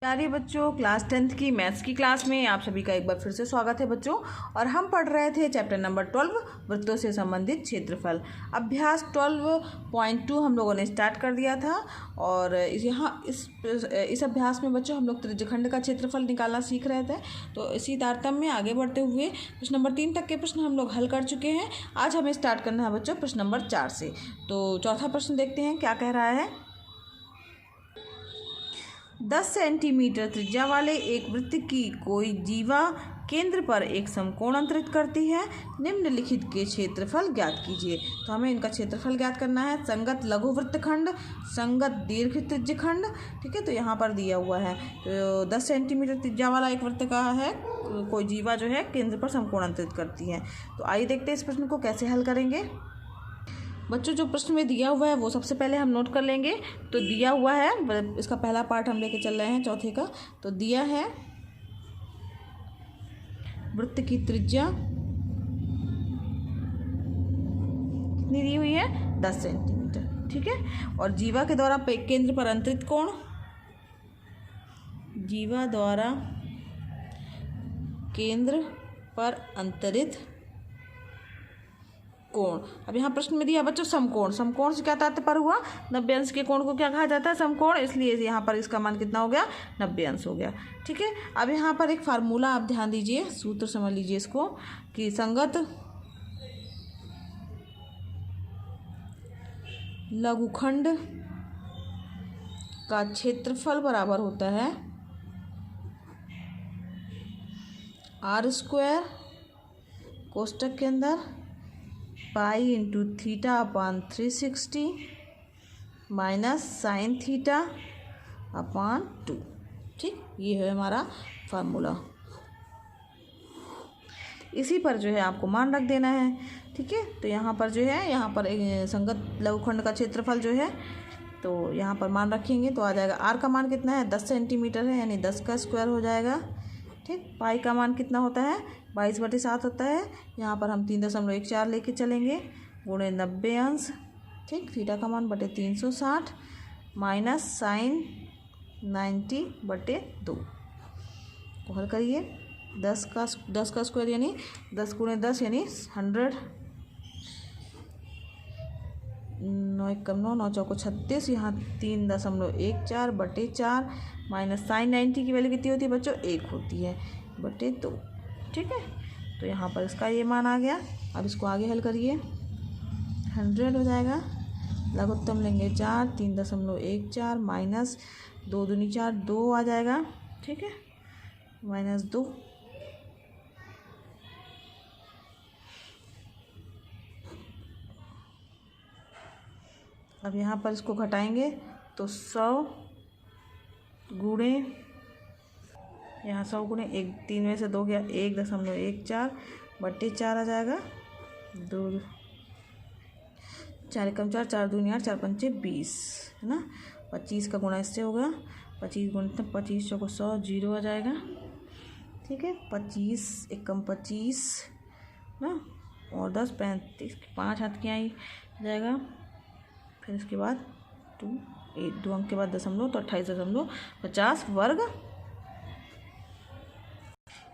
प्यारे बच्चों, class 10th की मैथ्स की क्लास में आप सभी का एक बार फिर से स्वागत है बच्चों। और हम पढ़ रहे थे चैप्टर नंबर 12 वृत्तों से संबंधित क्षेत्रफल। अभ्यास 12.2 हम लोगों ने स्टार्ट कर दिया था। और इस अभ्यास में बच्चों हम लोग त्रिज्यखंड का क्षेत्रफल निकालना सीख रहे थे। तो इसी तारतम्य में आगे बढ़ते हुए प्रश्न नंबर 3 तक के प्रश्न हम लोग हल कर चुके हैं। आज हमें स्टार्ट करना है बच्चों प्रश्न नंबर 4 से। तो चौथा प्रश्न देखते हैं क्या कह रहा है। 10 सेंटीमीटर त्रिज्या वाले एक वृत्त की कोई जीवा केंद्र पर एक समकोण अंतरित करती है। निम्नलिखित के क्षेत्रफल ज्ञात कीजिए। तो हमें इनका क्षेत्रफल ज्ञात करना है। संगत लघु वृत्तखंड, संगत दीर्घ त्रिज्यखंड। ठीक है, तो यहाँ पर दिया हुआ है। तो 10 सेंटीमीटर त्रिज्या वाला एक वृत्त का है, कोई जीवा जो है केंद्र पर समकोण अंतरित करती है। तो आइए देखते हैं इस प्रश्न को कैसे हल करेंगे। बच्चों, जो प्रश्न में दिया हुआ है वो सबसे पहले हम नोट कर लेंगे। तो दिया हुआ है, इसका पहला पार्ट हम लेके चल रहे हैं चौथे का। तो दिया है वृत्त की त्रिज्या कितनी दी हुई है, 10 सेंटीमीटर। ठीक है, और जीवा के द्वारा केंद्र पर अंतरित कोण, जीवा द्वारा केंद्र पर अंतरित कोण। अब यहाँ प्रश्न में दिया बच्चों समकोण। समकोण से क्या तात्पर्य हुआ, 90 अंश के कोण को क्या कहा जाता है, समकोण। इसलिए यहाँ पर इसका मान कितना हो गया, 90 अंश हो गया। ठीक है, अब यहाँ पर एक फार्मूला आप ध्यान दीजिए, सूत्र समझ लीजिए इसको कि संगत लघुखंड का क्षेत्रफल बराबर होता है r² कोष्टक के अंदर pi into theta upon 360 minus sine theta upon 2। ठीक, ये है हमारा फार्मूला। इसी पर जो है आपको मान रख देना है। ठीक है, तो यहाँ पर जो है, यहाँ पर संगत लघुखंड का क्षेत्रफल जो है, तो यहाँ पर मान रखेंगे तो आ जाएगा। आर का मान कितना है, 10 सेंटीमीटर है, यानी 10 का स्क्वायर हो जाएगा। ठीक, पाई का मान कितना होता है, 22/7 होता है। यहाँ पर हम 3.14 लेके चलेंगे, गुणे 90 अंश। ठीक, थीटा का मान बटे 360 माइनस साइन 90/2 को हल करिए। 10 का स्क्वायर यानी 10 गुणे 10 यानी 100। 9 × 9 9 × 36, यहाँ 3.14/4 माइनस साइन 90 की वैल्यू कितनी होती है बच्चों, 1 होती है बटे 2। ठीक है, तो यहाँ पर इसका ये मान आ गया। अब इसको आगे हल करिए, 100 हो जाएगा। लघुत्तम लेंगे 4, 3.14 माइनस 2 दूनी 4, 2 आ जाएगा। ठीक है, माइनस 2। अब यहाँ पर इसको घटाएंगे तो 100 गुणे, यहाँ 100 गुणे 1, 3 में से 2 गया, 1.14/4 आ जाएगा। 2 4 एकम 4, 4 दूनी 8, 4 पंचे 20 है ना। 25 का गुणा इससे होगा, 25 गुणे 25 चौको 100, 0 आ जाएगा। ठीक है, 25 एकम 25 ना, और 10 35, 5 हाथ की आई जाएगा। फिर इसके बाद 2 अंक के बाद दशमलव, तो 28.50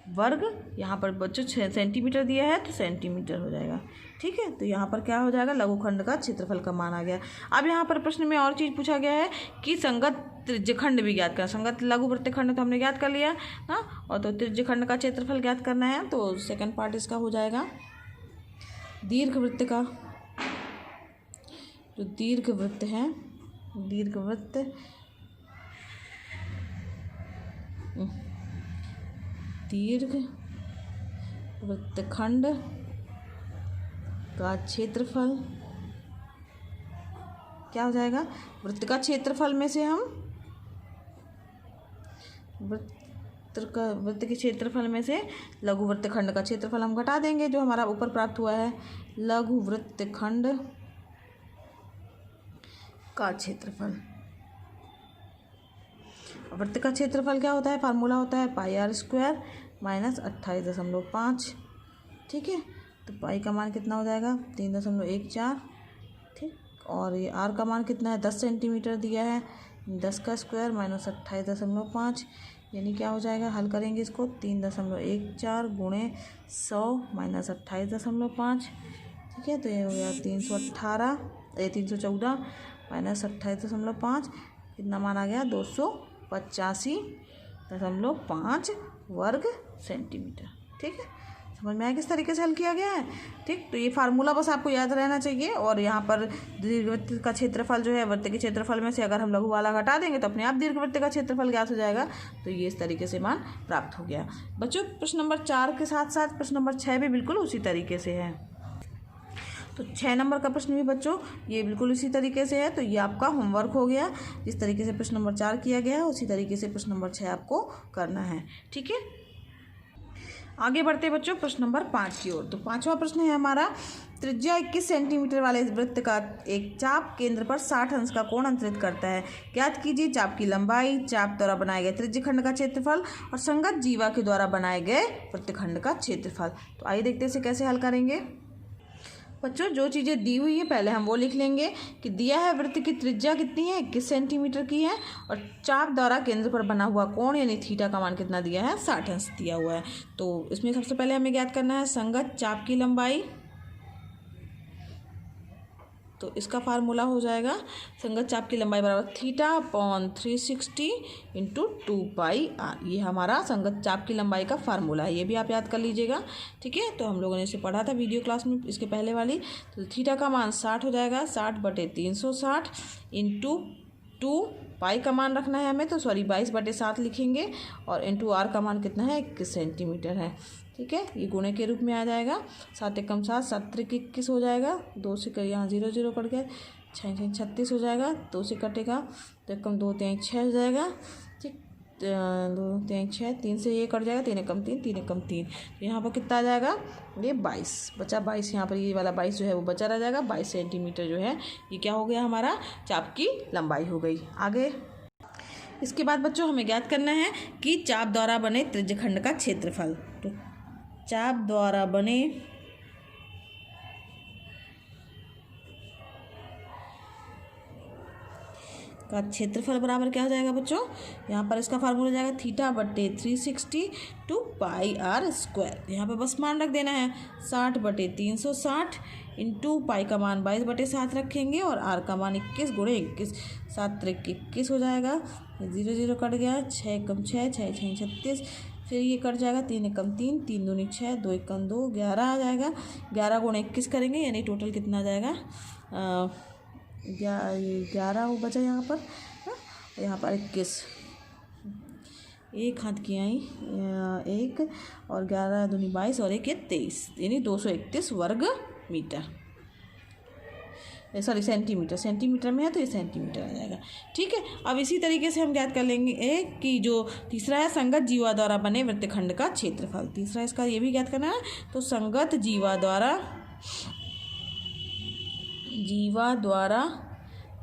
वर्ग। यहाँ पर बच्चों सेंटीमीटर दिया है तो सेंटीमीटर हो जाएगा। ठीक है, तो यहाँ पर क्या हो जाएगा, लघुखंड का क्षेत्रफल का मान आ गया। अब यहाँ पर प्रश्न में और चीज़ पूछा गया है कि संगत त्रिज्यखंड भी ज्ञात करना। संगत लघु वृत्तखंड तो हमने ज्ञात कर लिया ना, और तो त्रिज्यखंड का क्षेत्रफल ज्ञात करना है। तो सेकंड पार्ट इसका हो जाएगा दीर्घवृत्त का। जो दीर्घवृत्त है, दीर्घवृत्त दीर्घ वृत्तखंड का क्षेत्रफल क्या हो जाएगा, वृत्त का क्षेत्रफल में से हम वृत्त के क्षेत्रफल में से लघु वृत्तखंड का क्षेत्रफल हम घटा देंगे, जो हमारा ऊपर प्राप्त हुआ है लघु वृत्तखंड का क्षेत्रफल। वृत्त का क्षेत्रफल क्या होता है, फार्मूला होता है πr² माइनस 28.5। ठीक है, तो पाई का मान कितना हो जाएगा, 3.14। ठीक, और ये आर का मान कितना है, 10 सेंटीमीटर दिया है, 10 का स्क्वायर माइनस 28.5 यानी क्या हो जाएगा, हल करेंगे इसको 3.14 गुणे 100 माइनस 28.5। ठीक है, तो ये हो गया 314 माइनस 28.5, कितना मान आ गया 285.5 वर्ग सेंटीमीटर। ठीक है, समझ में आया किस तरीके से हल किया गया है। ठीक, तो ये फार्मूला बस आपको याद रहना चाहिए। और यहाँ पर दीर्घवृत्त का क्षेत्रफल जो है वृत्त के क्षेत्रफल में से अगर हम लघु वाला घटा देंगे तो अपने आप दीर्घवृत्त का क्षेत्रफल ज्ञात हो जाएगा। तो ये इस तरीके से मान प्राप्त हो गया। बच्चों, प्रश्न नंबर 4 के साथ साथ प्रश्न नंबर 6 भी बिल्कुल उसी तरीके से है। तो 6 नंबर का प्रश्न भी बच्चों ये बिल्कुल इसी तरीके से है। तो ये आपका होमवर्क हो गया। जिस तरीके से प्रश्न नंबर 4 किया गया है उसी तरीके से प्रश्न नंबर 6 आपको करना है। ठीक है, आगे बढ़ते बच्चों प्रश्न नंबर 5 की ओर। तो 5वां प्रश्न है हमारा, त्रिज्या 21 सेंटीमीटर वाले वृत्त का एक चाप केंद्र पर 60 अंश का कोण अंतरित करता है। ज्ञात कीजिए चाप की लंबाई, चाप द्वारा बनाए गए त्रिज्यखंड का क्षेत्रफल और संगत जीवा के द्वारा बनाए गए वृत्तखंड का क्षेत्रफल। तो आइए देखते हैं इसे कैसे हल करेंगे। बच्चों, जो चीज़ें दी हुई है पहले हम वो लिख लेंगे कि दिया है वृत्त की त्रिज्या कितनी है, 21 सेंटीमीटर की है, और चाप द्वारा केंद्र पर बना हुआ कोण यानी थीटा का मान कितना दिया है, 60 अंश दिया हुआ है। तो इसमें सबसे पहले हमें ज्ञात करना है संगत चाप की लंबाई। तो इसका फार्मूला हो जाएगा संगत चाप की लंबाई बराबर थीटा अपॉन 360 इंटू 2πr। ये हमारा संगत चाप की लंबाई का फार्मूला है, ये भी आप याद कर लीजिएगा। ठीक है, तो हम लोगों ने इसे पढ़ा था वीडियो क्लास में इसके पहले वाली। तो थीटा का मान 60 हो जाएगा, 60/360 इंटू 2 पाई का मान रखना है हमें, तो सॉरी 22/7 लिखेंगे, और इंटू आर का मान कितना है, 21 सेंटीमीटर है। ठीक है, ये गुणे के रूप में आ जाएगा। 7 एकम 7, 7 त्रिक 21 हो जाएगा। 2 से यहाँ 0 0 कट गए, 6 36 हो जाएगा। 2 से कटेगा तो एकम 2 3 6 हो जाएगा। ठीक, 2 3 6, 3 से ये कट जाएगा, 3 एकम 3, 3 एकम 3। तो यहाँ पर कितना आ जाएगा, ये 22 बचा। 22 यहाँ पर ये वाला 22 जो है वो बचा रह जाएगा। 22 सेंटीमीटर जो है ये क्या हो गया, हमारा चाप की लंबाई हो गई। आगे इसके बाद बच्चों हमें ज्ञात करना है कि चाप द्वारा बने त्रिज्यखंड का क्षेत्रफल। तो चाप द्वारा बने का क्षेत्रफल बराबर क्या हो जाएगा बच्चों, यहाँ पर इसका फार्मूला हो जाएगा θ/360 2πr²। यहाँ पे बस मान रख देना है 60/360 इंटू पाई का मान 22/7 रखेंगे, और आर का मान 21 गुणे 21, 7 त्रिक 21 हो जाएगा। 0 0 कट गया, 6 एकम 6, 6 6 36, फिर ये कट जाएगा, 3 एकम 3, 3 दूनी 6, 2 एकम 2, 11 आ जाएगा। 11 गुणे 21 करेंगे यानी टोटल कितना आ जाएगा, 11 वो बचा यहाँ पर, यहाँ पर 21, एक हाथ की आई 1, और 11 दूनी 22, और 1 23, यानी 231 वर्ग मीटर, सॉरी सेंटीमीटर। सेंटीमीटर में है तो ये सेंटीमीटर आ जाएगा। ठीक है, अब इसी तरीके से हम ज्ञात कर लेंगे कि जो तीसरा है संगत जीवा द्वारा बने वृत्तखंड का क्षेत्रफल। तीसरा इसका ये भी ज्ञात करना है। तो संगत जीवा द्वारा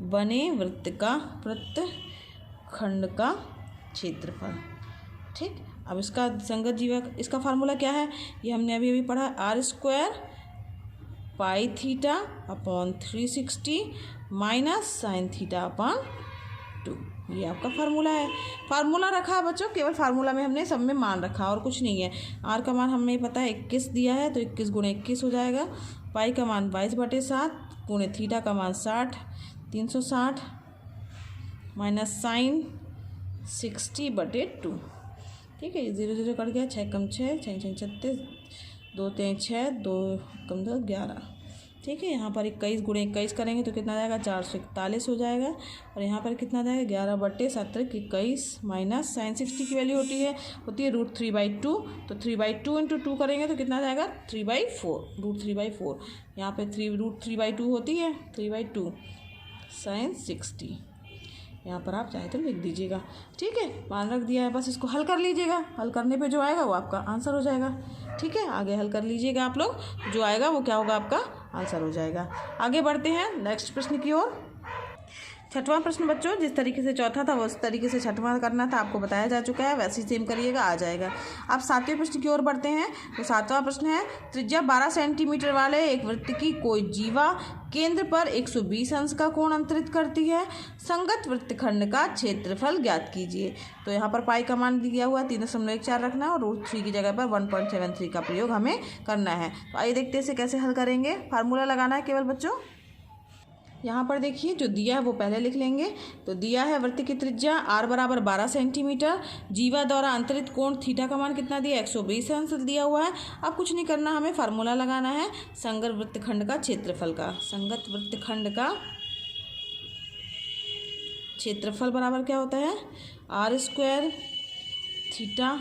बने वृत्तखंड का क्षेत्रफल। ठीक, अब इसका संगत जीवा इसका फार्मूला क्या है, ये हमने अभी पढ़ा, r² pi theta upon 360 minus sine theta upon 2। ये आपका फार्मूला है। फार्मूला रखा है बच्चों, केवल फार्मूला में हमने सब में मान रखा और कुछ नहीं है। आर का मान हमें पता है 21 दिया है, तो 21 गुणे 21 हो जाएगा। पाई का मान 22/7 गुणे थीटा का मान 60 360 माइनस साइन 60/2। ठीक है, 0 0 कट गया, 6 एकम 6, 6 6 36, 2 3 6, 2 एकम 2 11। ठीक है, यहाँ पर 21 गुणे 21 करेंगे तो कितना जाएगा, 441 हो जाएगा। और यहाँ पर कितना जाएगा, 11/7 21 माइनस साइन 60 की वैल्यू होती है √3/2। तो 3/2 इंटू 2 करेंगे तो कितना जाएगा, 3/4, √3/4। यहाँ पे √3/2 होती है, 3/2 साइन 60। यहाँ पर आप चाहे तो लिख दीजिएगा। ठीक है, मान रख दिया है, बस इसको हल कर लीजिएगा। हल करने पे जो आएगा वो आपका आंसर हो जाएगा। ठीक है, आगे हल कर लीजिएगा आप लोग, जो आएगा वो क्या होगा, आपका आंसर हो जाएगा। आगे बढ़ते हैं नेक्स्ट प्रश्न की ओर। छठवां प्रश्न बच्चों, जिस तरीके से चौथा था उस तरीके से छठवां करना था, आपको बताया जा चुका है, वैसे ही सेम करिएगा, आ जाएगा। अब सातवें प्रश्न की ओर बढ़ते हैं। तो सातवां प्रश्न है, त्रिज्या 12 सेंटीमीटर वाले एक वृत्त की कोई जीवा केंद्र पर 120 अंश का कोण अंतरित करती है, संगत वृत्तखंड का क्षेत्रफल ज्ञात कीजिए। तो यहाँ पर पाई का मान दिया हुआ 3.14 रखना है और √3 की जगह पर 1.73 का प्रयोग हमें करना है। तो आइए देखते हैं इसे कैसे हल करेंगे। फार्मूला लगाना है केवल बच्चों। यहाँ पर देखिए जो दिया है वो पहले लिख लेंगे। तो दिया है वृत्त की त्रिज्या r बराबर 12 सेंटीमीटर, जीवा द्वारा अंतरित कोण थीटा का मान कितना दिया, 120 अंश दिया हुआ है। अब कुछ नहीं करना, हमें फार्मूला लगाना है संगत वृत्तखंड का क्षेत्रफल का। संगत वृत्तखंड का क्षेत्रफल बराबर क्या होता है, r² theta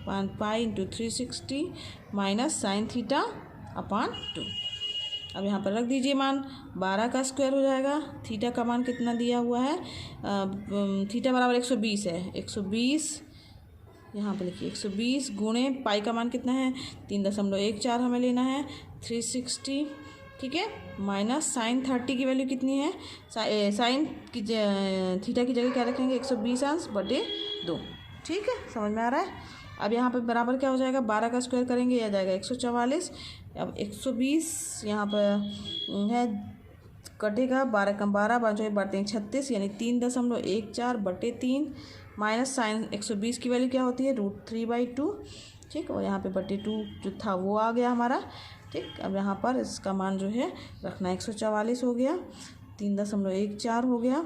pi into 360 minus sine theta upon 2। अब यहाँ पर रख दीजिए मान, 12 का स्क्वायर हो जाएगा, थीटा का मान कितना दिया हुआ है, थीटा बराबर 120 है, 120 यहाँ पर लिखिए 120 गुणे पाई का मान कितना है 3.14 हमें लेना है, 360 ठीक है, माइनस साइन 30 की वैल्यू कितनी है, साइन की थीटा की जगह क्या रखेंगे 120 अंश बटे 2। ठीक है, समझ में आ रहा है। अब यहाँ पे बराबर क्या हो जाएगा, 12 का स्क्वायर करेंगे यह जाएगा 144। अब 120 यहाँ पर है कटेगा, 12 कम 12 बाजू बढ़ते हैं 36 यानी 3.14 बटे 3 माइनस साइन 120 की वैल्यू क्या होती है √3/2। ठीक, और यहाँ पे बटे 2 जो था वो आ गया हमारा। ठीक, अब यहाँ पर इसका मान जो है रखना 144 हो गया, 3.14 हो गया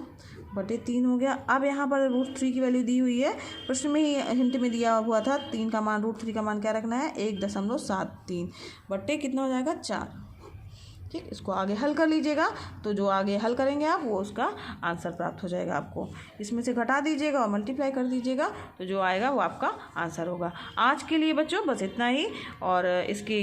बटे 3 हो गया। अब यहाँ पर √3 की वैल्यू दी हुई है, प्रश्न में ही हिंट में दिया हुआ था 3 का मान, √3 का मान क्या रखना है 1.73 बटे कितना हो जाएगा 4। ठीक, इसको आगे हल कर लीजिएगा, तो जो आगे हल करेंगे आप वो उसका आंसर प्राप्त हो जाएगा आपको। इसमें से घटा दीजिएगा और मल्टीप्लाई कर दीजिएगा, तो जो आएगा वो आपका आंसर होगा। आज के लिए बच्चों बस इतना ही। और इसकी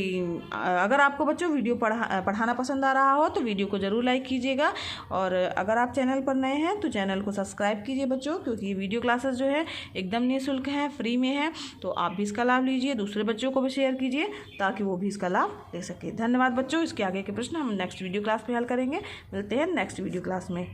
अगर आपको बच्चों वीडियो पढ़ाना पसंद आ रहा हो तो वीडियो को ज़रूर लाइक कीजिएगा, और अगर आप चैनल पर नए हैं तो चैनल को सब्सक्राइब कीजिए बच्चों, क्योंकि वीडियो क्लासेस जो है एकदम निःशुल्क हैं, फ्री में है। तो आप भी इसका लाभ लीजिए, दूसरे बच्चों को भी शेयर कीजिए ताकि वो भी इसका लाभ ले सके। धन्यवाद बच्चों। इसके आगे के प्रश्न हम नेक्स्ट वीडियो क्लास में हल करेंगे। मिलते हैं नेक्स्ट वीडियो क्लास में।